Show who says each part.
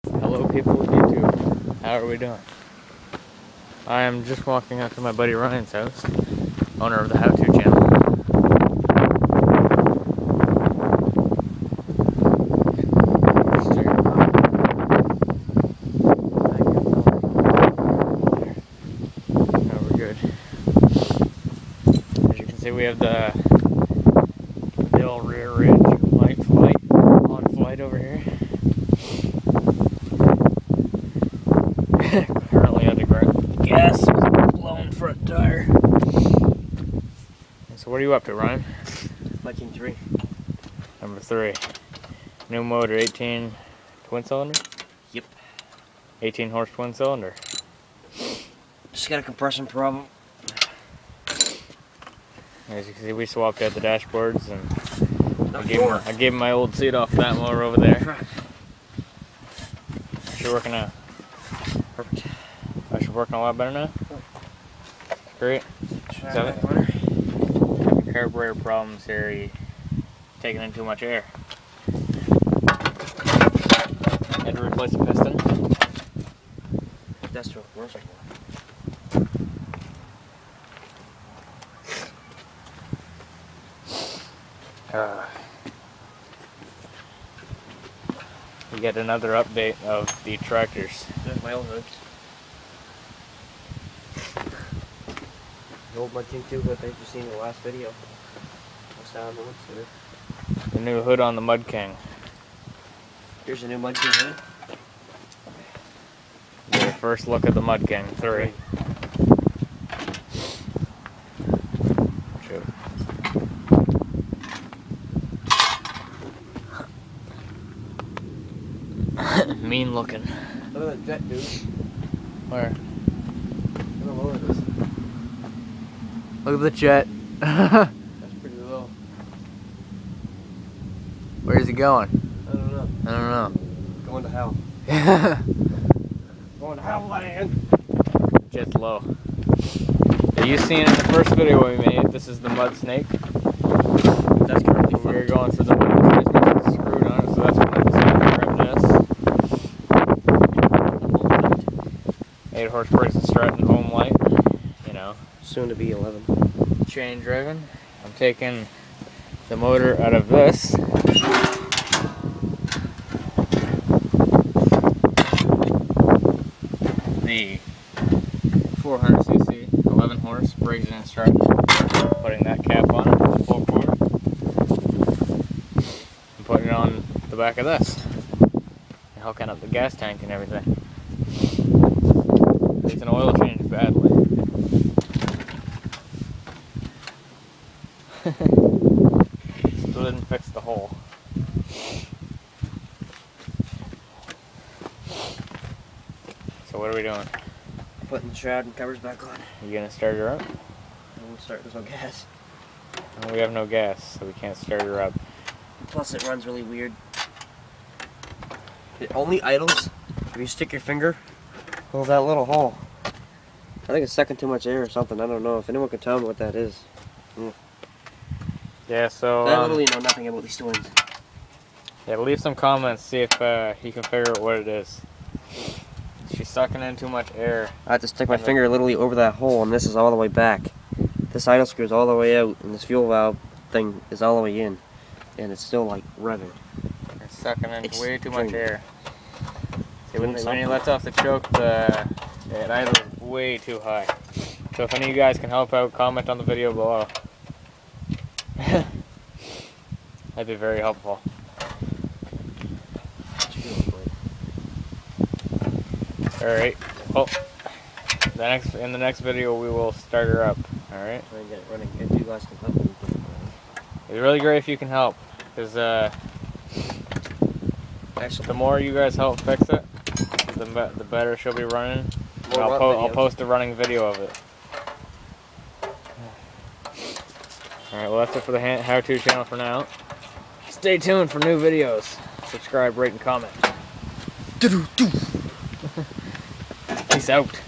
Speaker 1: Hello people of YouTube, how are we doing? I am just walking out to my buddy Ryan's house, owner of the How To channel. No, we're good. As you can see, we have the Dill rear ridge on flight over here. Currently underground. Gas with blown front tire. So what are you up to, Ryan?
Speaker 2: mudking3.
Speaker 1: Number 3. New motor, 18 twin cylinder?
Speaker 2: Yep.
Speaker 1: 18 horse twin cylinder.
Speaker 2: Just got a compression problem.
Speaker 1: As you can see, we swapped out the dashboards and I gave him my old seat off that motor over there. Actually working out.
Speaker 2: Perfect.
Speaker 1: Actually working a lot better now? Great. So, carburetor problems here, you taking in too much air. Had to replace the piston.
Speaker 2: Industrial commercial.
Speaker 1: We get another update of the tractors.
Speaker 2: There's my old hoods. The old mudking2 that you've seen in the last video. What's down the looks of it.
Speaker 1: The new hood on the Mud King.
Speaker 2: Here's a new mudking hood.
Speaker 1: The first look at the mudking3. Mean looking.
Speaker 2: Look at that jet, dude.
Speaker 1: Where?
Speaker 2: Look how low it is.
Speaker 1: Look at the jet.
Speaker 2: That's pretty low.
Speaker 1: Where's he going?
Speaker 2: I don't know.
Speaker 1: I don't know.
Speaker 2: Going to hell. Going to hell land.
Speaker 1: Jet's low. Have you seen in the first video we made, this is the mud snake.
Speaker 2: That's currently
Speaker 1: We were going for the transmission screwed on it, so that's when I decided to grab this. 8 horse brakes and strut and home light. You know.
Speaker 2: Soon to be 11.
Speaker 1: Chain driven. I'm taking the motor out of this. The 400cc, 11 horse brakes and strut. Putting that cap on it, the full core. And putting it on the back of this. And hooking up the gas tank and everything. Needs an oil change badly. Still didn't fix the hole. So what are we doing?
Speaker 2: Putting the shroud and covers back on.
Speaker 1: You gonna start her up?
Speaker 2: I won't start, there's no gas.
Speaker 1: We have no gas, so we can't start her up.
Speaker 2: Plus it runs really weird. It only idles if you stick your finger over that little hole. I think it's sucking too much air or something. I don't know. If anyone can tell me what that is.
Speaker 1: Yeah, so
Speaker 2: I literally know nothing about these twins.
Speaker 1: yeah, leave some comments, see if you can figure out what it is. She's sucking in too much air.
Speaker 2: I have to stick my finger literally over that hole, and this is all the way back. This idle screw is all the way out, and this fuel valve thing is all the way in. And it's still like revving.
Speaker 1: It's sucking in way too much
Speaker 2: draining.
Speaker 1: air. See, when he lets off the choke, it idles way too high. So if any of you guys can help out, comment on the video below. That'd be very helpful. Alright, well, in the next video we will start her up, alright?
Speaker 2: Try and get it running. If you guys can help me.
Speaker 1: It's really great if you can help, because the more you guys help fix it, the better she'll be running. And I'll post a running video of it. Alright, well that's it for the How To channel for now. Stay tuned for new videos. Subscribe, rate, and comment. Peace out.